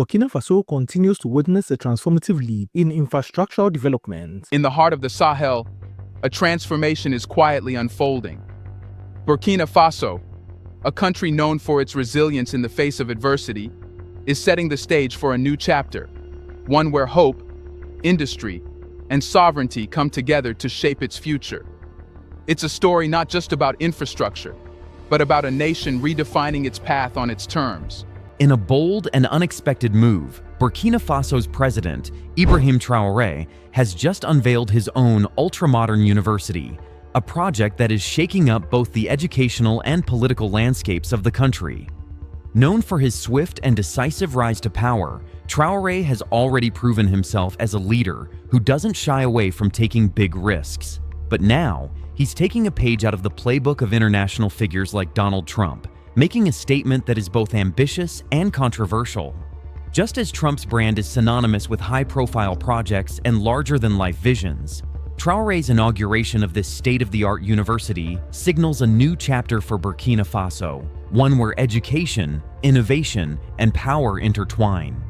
Burkina Faso continues to witness a transformative leap in infrastructural development. In the heart of the Sahel, a transformation is quietly unfolding. Burkina Faso, a country known for its resilience in the face of adversity, is setting the stage for a new chapter, one where hope, industry, and sovereignty come together to shape its future. It's a story not just about infrastructure, but about a nation redefining its path on its terms. In a bold and unexpected move, Burkina Faso's president, Ibrahim Traoré, has just unveiled his own ultramodern university, a project that is shaking up both the educational and political landscapes of the country. Known for his swift and decisive rise to power, Traoré has already proven himself as a leader who doesn't shy away from taking big risks. But now, he's taking a page out of the playbook of international figures like Donald Trump, making a statement that is both ambitious and controversial. Just as Trump's brand is synonymous with high-profile projects and larger-than-life visions, Traoré's inauguration of this state-of-the-art university signals a new chapter for Burkina Faso, one where education, innovation, and power intertwine.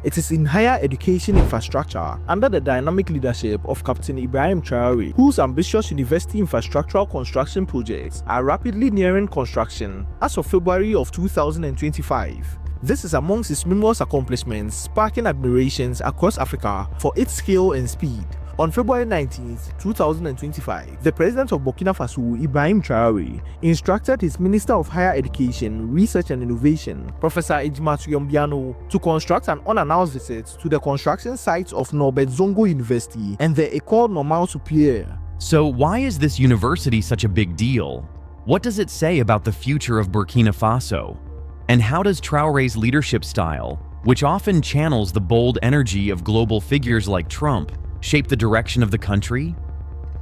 It is in higher education infrastructure under the dynamic leadership of Captain Ibrahim Traoré, whose ambitious university infrastructural construction projects are rapidly nearing construction as of February of 2025. This is amongst his numerous accomplishments, sparking admirations across Africa for its scale and speed. On February 19, 2025, the president of Burkina Faso, Ibrahim Traoré, instructed his Minister of Higher Education, Research and Innovation, Professor Ibrahim Traoré, to construct an unannounced visit to the construction sites of Norbert Zongo University and the École Normale Supérieure. So why is this university such a big deal? What does it say about the future of Burkina Faso? And how does Traoré's leadership style, which often channels the bold energy of global figures like Trump, shape the direction of the country?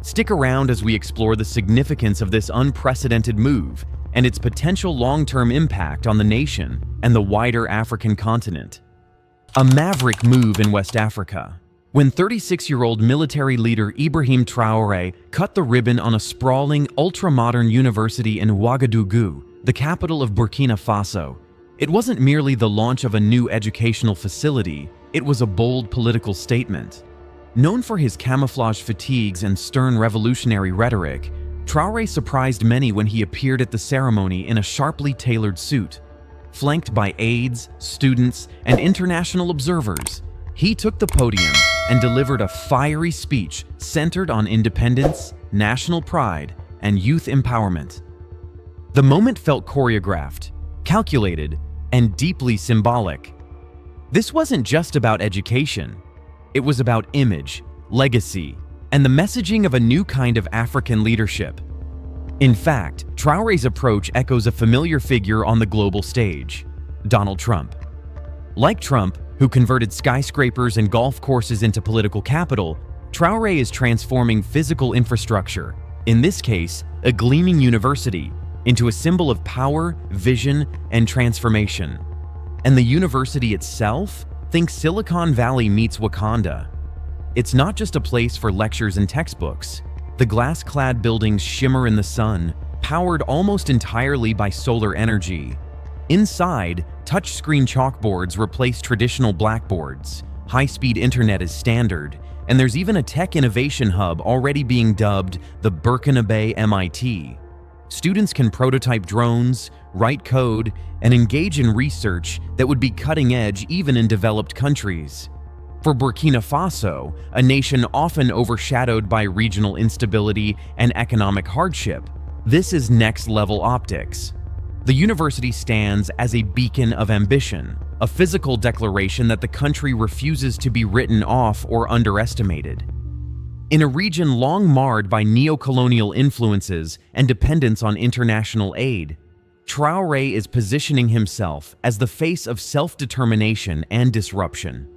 Stick around as we explore the significance of this unprecedented move and its potential long-term impact on the nation and the wider African continent. A maverick move in West Africa. When 36-year-old military leader Ibrahim Traoré cut the ribbon on a sprawling, ultra-modern university in Ouagadougou, the capital of Burkina Faso, it wasn't merely the launch of a new educational facility, it was a bold political statement. Known for his camouflage fatigues and stern revolutionary rhetoric, Traoré surprised many when he appeared at the ceremony in a sharply tailored suit. Flanked by aides, students, and international observers, he took the podium and delivered a fiery speech centered on independence, national pride, and youth empowerment. The moment felt choreographed, calculated, and deeply symbolic. This wasn't just about education. It was about image, legacy, and the messaging of a new kind of African leadership. In fact, Traoré's approach echoes a familiar figure on the global stage, Donald Trump. Like Trump, who converted skyscrapers and golf courses into political capital, Traoré is transforming physical infrastructure, in this case, a gleaming university, into a symbol of power, vision, and transformation. And the university itself? Think Silicon Valley meets Wakanda. It's not just a place for lectures and textbooks. The glass-clad buildings shimmer in the sun, powered almost entirely by solar energy. Inside, touchscreen chalkboards replace traditional blackboards. High-speed internet is standard, and there's even a tech innovation hub already being dubbed the Burkina Faso MIT. Students can prototype drones, write code, and engage in research that would be cutting edge even in developed countries. For Burkina Faso, a nation often overshadowed by regional instability and economic hardship, this is next-level optics. The university stands as a beacon of ambition, a physical declaration that the country refuses to be written off or underestimated. In a region long marred by neo-colonial influences and dependence on international aid, Traoré is positioning himself as the face of self-determination and disruption.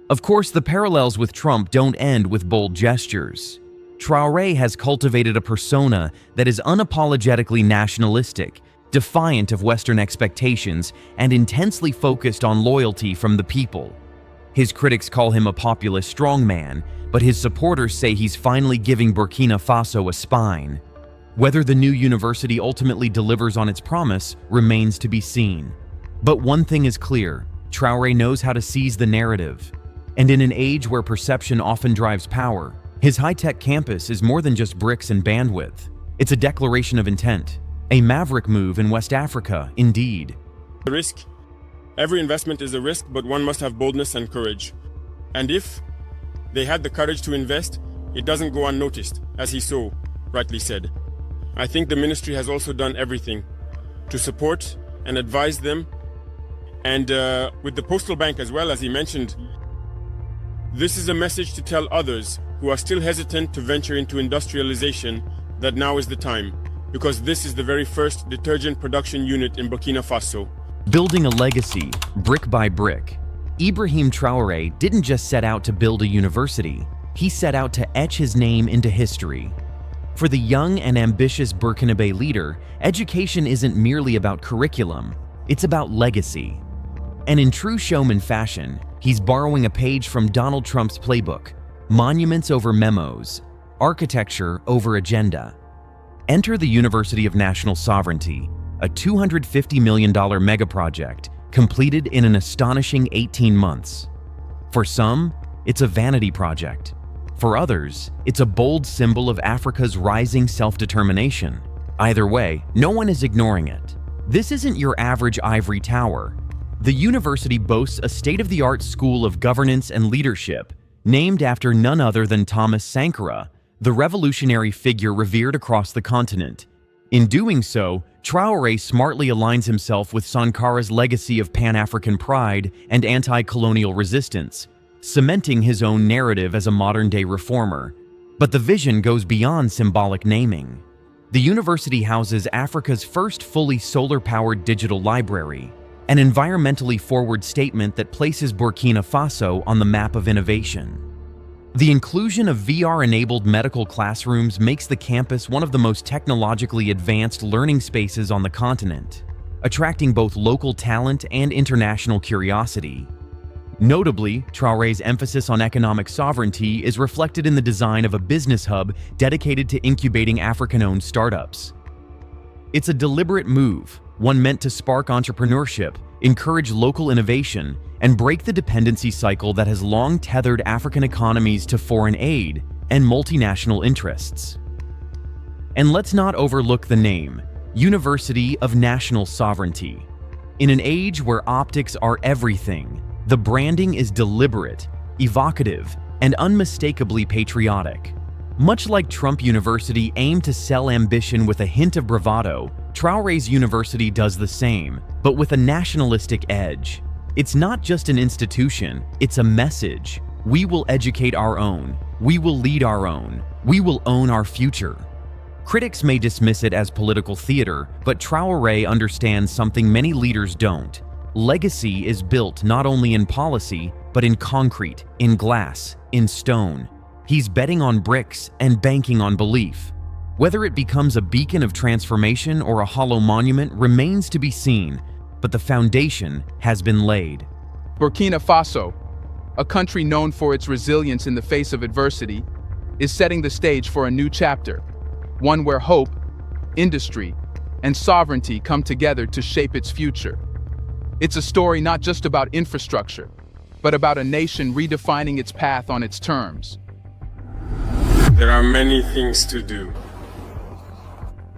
Of course, the parallels with Trump don't end with bold gestures. Traoré has cultivated a persona that is unapologetically nationalistic, defiant of Western expectations, and intensely focused on loyalty from the people. His critics call him a populist strongman, but his supporters say he's finally giving Burkina Faso a spine. Whether the new university ultimately delivers on its promise remains to be seen. But one thing is clear, Traoré knows how to seize the narrative. And in an age where perception often drives power, his high-tech campus is more than just bricks and bandwidth. It's a declaration of intent. A maverick move in West Africa, indeed. The risk. Every investment is a risk, but one must have boldness and courage. And if they had the courage to invest, it doesn't go unnoticed, as he so rightly said. I think the ministry has also done everything to support and advise them. And with the postal bank as well, as he mentioned, this is a message to tell others who are still hesitant to venture into industrialization that now is the time, because this is the very first detergent production unit in Burkina Faso. Building a legacy, brick by brick. Ibrahim Traoré didn't just set out to build a university, he set out to etch his name into history. For the young and ambitious Burkinabe leader, education isn't merely about curriculum, it's about legacy. And in true showman fashion, he's borrowing a page from Donald Trump's playbook: monuments over memos, architecture over agenda. Enter the University of National Sovereignty, a $250 million megaproject completed in an astonishing 18 months. For some, it's a vanity project. For others, it's a bold symbol of Africa's rising self-determination. Either way, no one is ignoring it. This isn't your average ivory tower. The university boasts a state-of-the-art school of governance and leadership, named after none other than Thomas Sankara, the revolutionary figure revered across the continent. In doing so, Traoré smartly aligns himself with Sankara's legacy of Pan-African pride and anti-colonial resistance, cementing his own narrative as a modern-day reformer. But the vision goes beyond symbolic naming. The university houses Africa's first fully solar-powered digital library, an environmentally forward statement that places Burkina Faso on the map of innovation. The inclusion of VR-enabled medical classrooms makes the campus one of the most technologically advanced learning spaces on the continent, attracting both local talent and international curiosity. Notably, Traoré's emphasis on economic sovereignty is reflected in the design of a business hub dedicated to incubating African-owned startups. It's a deliberate move, one meant to spark entrepreneurship, encourage local innovation, and break the dependency cycle that has long tethered African economies to foreign aid and multinational interests. And let's not overlook the name, University of National Sovereignty. In an age where optics are everything, the branding is deliberate, evocative, and unmistakably patriotic. Much like Trump University aimed to sell ambition with a hint of bravado, Traoré's university does the same, but with a nationalistic edge. It's not just an institution, it's a message. We will educate our own. We will lead our own. We will own our future. Critics may dismiss it as political theater, but Traoré understands something many leaders don't. Legacy is built not only in policy, but in concrete, in glass, in stone. He's betting on bricks and banking on belief. Whether it becomes a beacon of transformation or a hollow monument remains to be seen, but the foundation has been laid. Burkina Faso, a country known for its resilience in the face of adversity, is setting the stage for a new chapter, one where hope, industry, and sovereignty come together to shape its future. It's a story not just about infrastructure, but about a nation redefining its path on its terms. There are many things to do.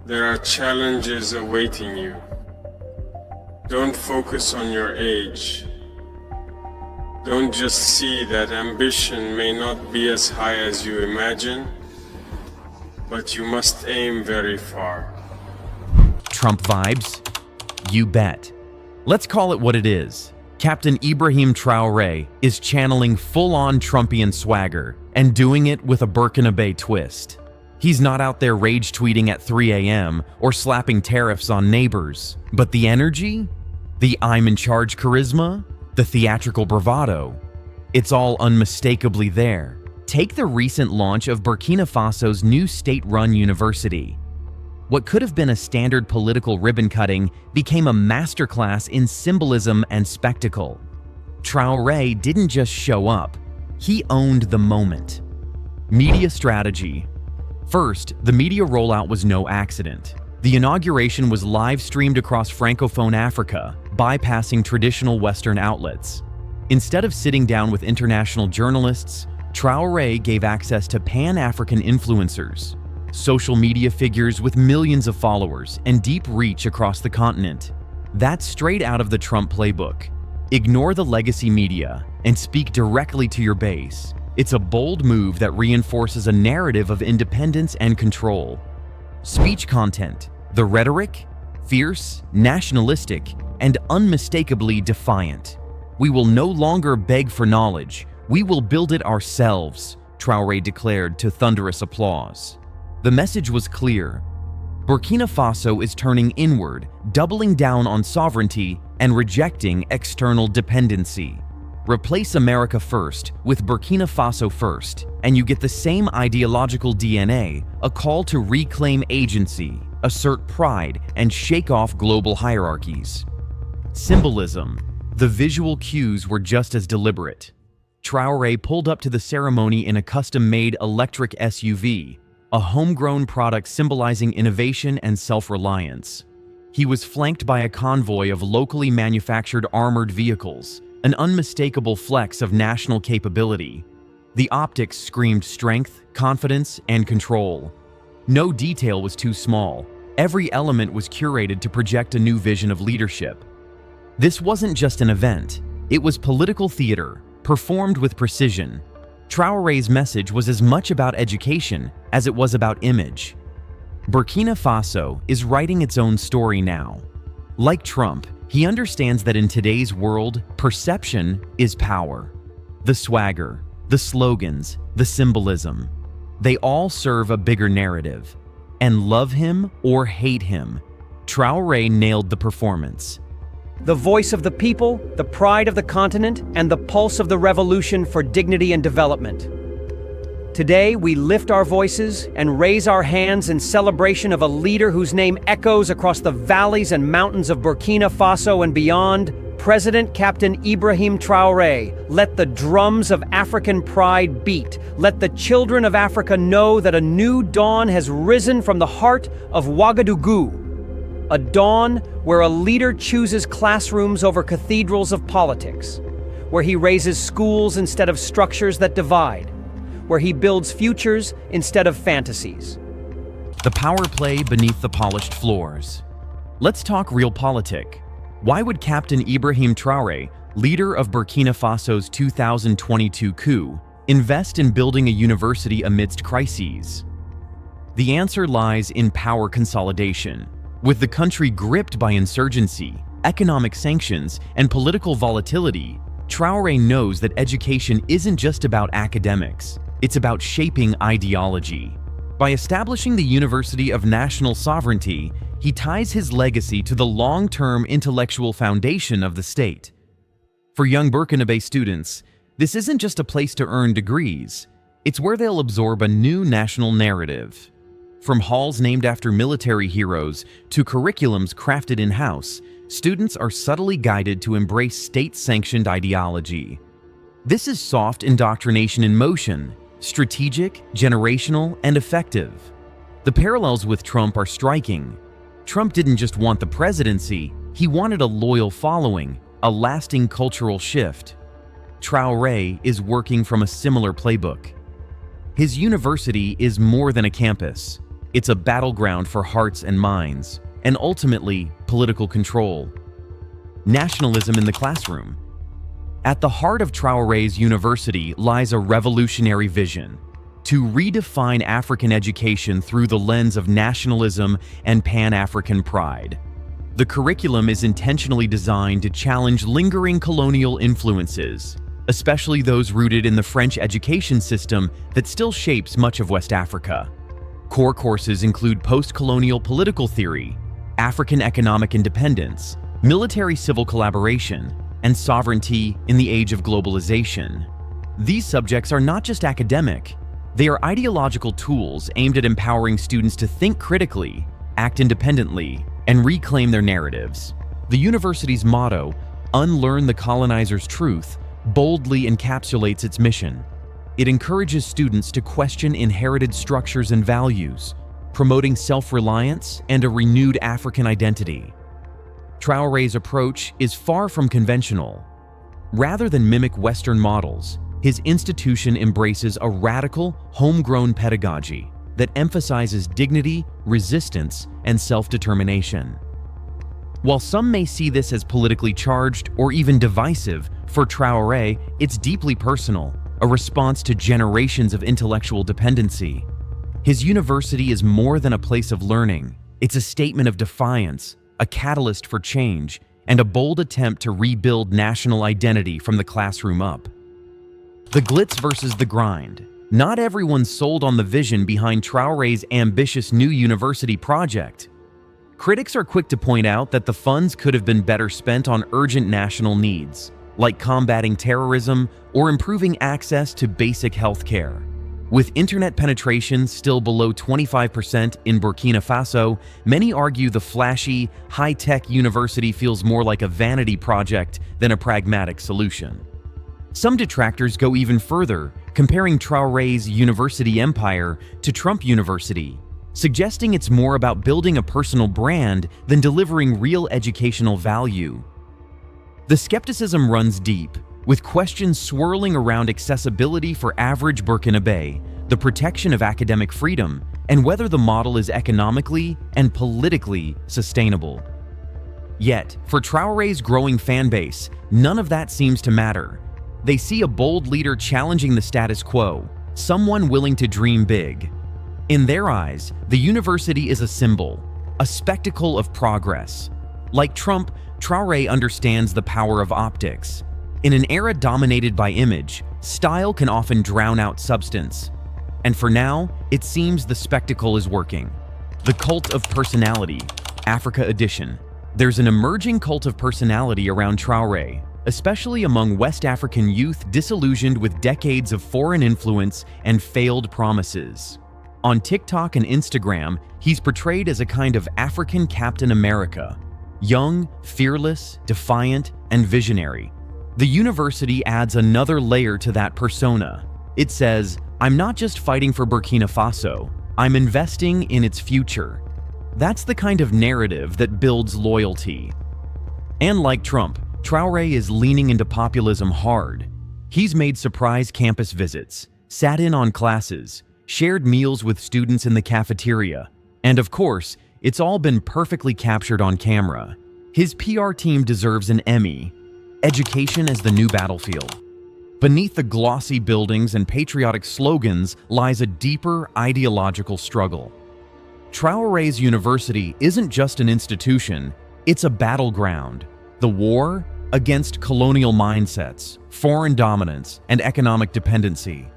There are challenges awaiting you. Don't focus on your age. Don't just see that ambition may not be as high as you imagine, but you must aim very far. Trump vibes? You bet. Let's call it what it is. Captain Ibrahim Traoré is channeling full-on Trumpian swagger and doing it with a Burkinabe twist. He's not out there rage tweeting at 3 a.m. or slapping tariffs on neighbors, but the energy, the I'm in charge charisma, the theatrical bravado, it's all unmistakably there. Take the recent launch of Burkina Faso's new state-run university. What could have been a standard political ribbon cutting became a masterclass in symbolism and spectacle. Traoré didn't just show up, he owned the moment. Media strategy. First, the media rollout was no accident. The inauguration was live-streamed across Francophone Africa, bypassing traditional Western outlets. Instead of sitting down with international journalists, Traoré gave access to Pan-African influencers, social media figures with millions of followers and deep reach across the continent. That's straight out of the Trump playbook. Ignore the legacy media and speak directly to your base. It's a bold move that reinforces a narrative of independence and control. Speech content, the rhetoric, fierce, nationalistic, and unmistakably defiant. We will no longer beg for knowledge. We will build it ourselves, Traoré declared to thunderous applause. The message was clear. Burkina Faso is turning inward, doubling down on sovereignty and rejecting external dependency. Replace America first with Burkina Faso first, and you get the same ideological DNA, a call to reclaim agency, assert pride, and shake off global hierarchies. Symbolism. The visual cues were just as deliberate. Traoré pulled up to the ceremony in a custom-made electric SUV, a homegrown product symbolizing innovation and self-reliance. He was flanked by a convoy of locally manufactured armored vehicles, an unmistakable flex of national capability. The optics screamed strength, confidence, and control. No detail was too small. Every element was curated to project a new vision of leadership. This wasn't just an event. It was political theater, performed with precision. Traoré's message was as much about education as it was about image. Burkina Faso is writing its own story now. Like Trump, he understands that in today's world, perception is power. The swagger, the slogans, the symbolism, they all serve a bigger narrative. And love him or hate him, Traoré nailed the performance. The voice of the people, the pride of the continent, and the pulse of the revolution for dignity and development. Today, we lift our voices and raise our hands in celebration of a leader whose name echoes across the valleys and mountains of Burkina Faso and beyond, President Captain Ibrahim Traoré. Let the drums of African pride beat. Let the children of Africa know that a new dawn has risen from the heart of Ouagadougou. A dawn where a leader chooses classrooms over cathedrals of politics, where he raises schools instead of structures that divide, where he builds futures instead of fantasies. The power play beneath the polished floors. Let's talk realpolitik. Why would Captain Ibrahim Traoré, leader of Burkina Faso's 2022 coup, invest in building a university amidst crises? The answer lies in power consolidation. With the country gripped by insurgency, economic sanctions, and political volatility, Traoré knows that education isn't just about academics, it's about shaping ideology. By establishing the University of National Sovereignty, he ties his legacy to the long-term intellectual foundation of the state. For young Burkinabe students, this isn't just a place to earn degrees, it's where they'll absorb a new national narrative. From halls named after military heroes to curriculums crafted in-house, students are subtly guided to embrace state-sanctioned ideology. This is soft indoctrination in motion, strategic, generational, and effective. The parallels with Trump are striking. Trump didn't just want the presidency, he wanted a loyal following, a lasting cultural shift. Traoré is working from a similar playbook. His university is more than a campus. It's a battleground for hearts and minds, and ultimately, political control. Nationalism in the classroom. At the heart of Traoré's university lies a revolutionary vision: to redefine African education through the lens of nationalism and Pan-African pride. The curriculum is intentionally designed to challenge lingering colonial influences, especially those rooted in the French education system that still shapes much of West Africa. Core courses include post-colonial political theory, African economic independence, military-civil collaboration, and sovereignty in the age of globalization. These subjects are not just academic, they are ideological tools aimed at empowering students to think critically, act independently, and reclaim their narratives. The university's motto, "Unlearn the colonizer's truth," boldly encapsulates its mission. It encourages students to question inherited structures and values, promoting self-reliance and a renewed African identity. Traoré's approach is far from conventional. Rather than mimic Western models, his institution embraces a radical, homegrown pedagogy that emphasizes dignity, resistance, and self-determination. While some may see this as politically charged or even divisive, for Traoré, it's deeply personal, a response to generations of intellectual dependency. His university is more than a place of learning. It's a statement of defiance, a catalyst for change, and a bold attempt to rebuild national identity from the classroom up. The glitz versus the grind. Not everyone's sold on the vision behind Traoré's ambitious new university project. Critics are quick to point out that the funds could have been better spent on urgent national needs, like combating terrorism or improving access to basic health care. With internet penetration still below 25% in Burkina Faso, many argue the flashy, high-tech university feels more like a vanity project than a pragmatic solution. Some detractors go even further, comparing Traoré's university empire to Trump University, suggesting it's more about building a personal brand than delivering real educational value. The skepticism runs deep, with questions swirling around accessibility for average Burkinabe, the protection of academic freedom, and whether the model is economically and politically sustainable. Yet, for Traoré's growing fan base, none of that seems to matter. They see a bold leader challenging the status quo, someone willing to dream big. In their eyes, the university is a symbol, a spectacle of progress. Like Trump, Traoré understands the power of optics. In an era dominated by image, style can often drown out substance. And for now, it seems the spectacle is working. The Cult of Personality, Africa Edition. There's an emerging cult of personality around Traoré, especially among West African youth disillusioned with decades of foreign influence and failed promises. On TikTok and Instagram, he's portrayed as a kind of African Captain America, young, fearless, defiant, and visionary. The university adds another layer to that persona. It says, "I'm not just fighting for Burkina Faso, I'm investing in its future." That's the kind of narrative that builds loyalty. And like Trump, Traoré is leaning into populism hard. He's made surprise campus visits, sat in on classes, shared meals with students in the cafeteria, and of course, it's all been perfectly captured on camera. His PR team deserves an Emmy. Education as the new battlefield. Beneath the glossy buildings and patriotic slogans lies a deeper ideological struggle. Traoré's university isn't just an institution, it's a battleground. The war against colonial mindsets, foreign dominance, and economic dependency.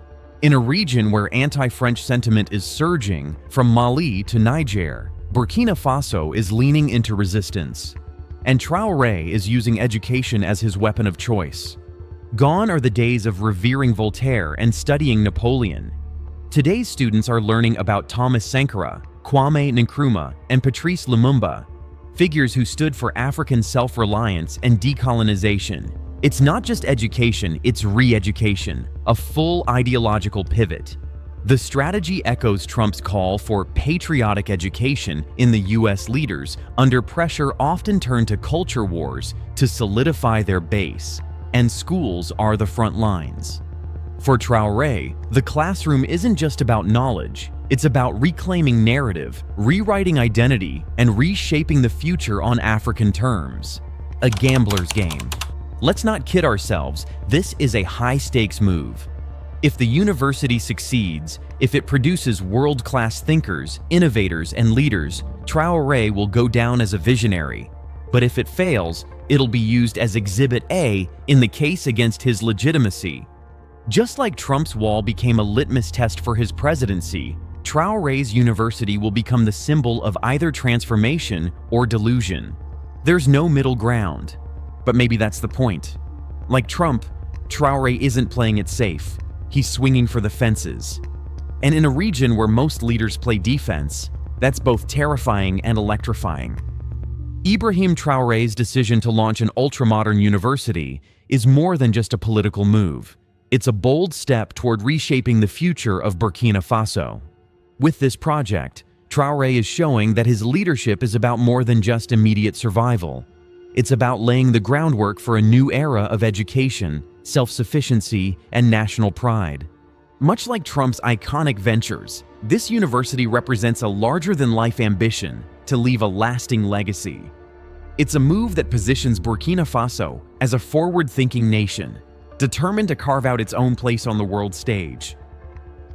In a region where anti-French sentiment is surging, from Mali to Niger, Burkina Faso is leaning into resistance. And Traoré is using education as his weapon of choice. Gone are the days of revering Voltaire and studying Napoleon. Today's students are learning about Thomas Sankara, Kwame Nkrumah, and Patrice Lumumba, figures who stood for African self-reliance and decolonization. It's not just education, it's re-education, a full ideological pivot. The strategy echoes Trump's call for patriotic education in the US leaders under pressure often turn to culture wars to solidify their base, and schools are the front lines. For Traoré, the classroom isn't just about knowledge, it's about reclaiming narrative, rewriting identity, and reshaping the future on African terms. A gambler's game. Let's not kid ourselves, this is a high-stakes move. If the university succeeds, if it produces world-class thinkers, innovators, and leaders, Traoré will go down as a visionary. But if it fails, it'll be used as Exhibit A in the case against his legitimacy. Just like Trump's wall became a litmus test for his presidency, Traoré's university will become the symbol of either transformation or delusion. There's no middle ground. But maybe that's the point. Like Trump, Traoré isn't playing it safe. He's swinging for the fences. And in a region where most leaders play defense, that's both terrifying and electrifying. Ibrahim Traoré's decision to launch an ultramodern university is more than just a political move. It's a bold step toward reshaping the future of Burkina Faso. With this project, Traoré is showing that his leadership is about more than just immediate survival. It's about laying the groundwork for a new era of education, self-sufficiency, and national pride. Much like Trump's iconic ventures, this university represents a larger-than-life ambition to leave a lasting legacy. It's a move that positions Burkina Faso as a forward-thinking nation, determined to carve out its own place on the world stage.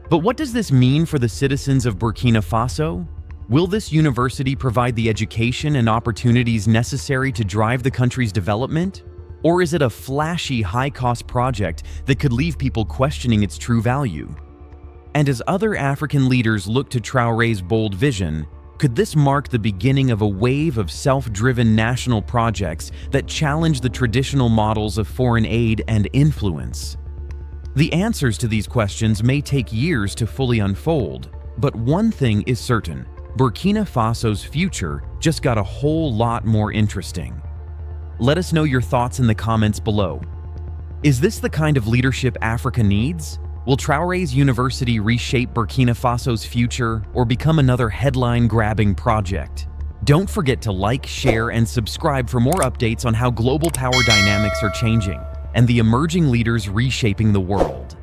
But what does this mean for the citizens of Burkina Faso? Will this university provide the education and opportunities necessary to drive the country's development? Or is it a flashy, high-cost project that could leave people questioning its true value? And as other African leaders look to Traoré's bold vision, could this mark the beginning of a wave of self-driven national projects that challenge the traditional models of foreign aid and influence? The answers to these questions may take years to fully unfold, but one thing is certain: Burkina Faso's future just got a whole lot more interesting. Let us know your thoughts in the comments below. Is this the kind of leadership Africa needs? Will Traoré's university reshape Burkina Faso's future or become another headline-grabbing project? Don't forget to like, share, and subscribe for more updates on how global power dynamics are changing and the emerging leaders reshaping the world.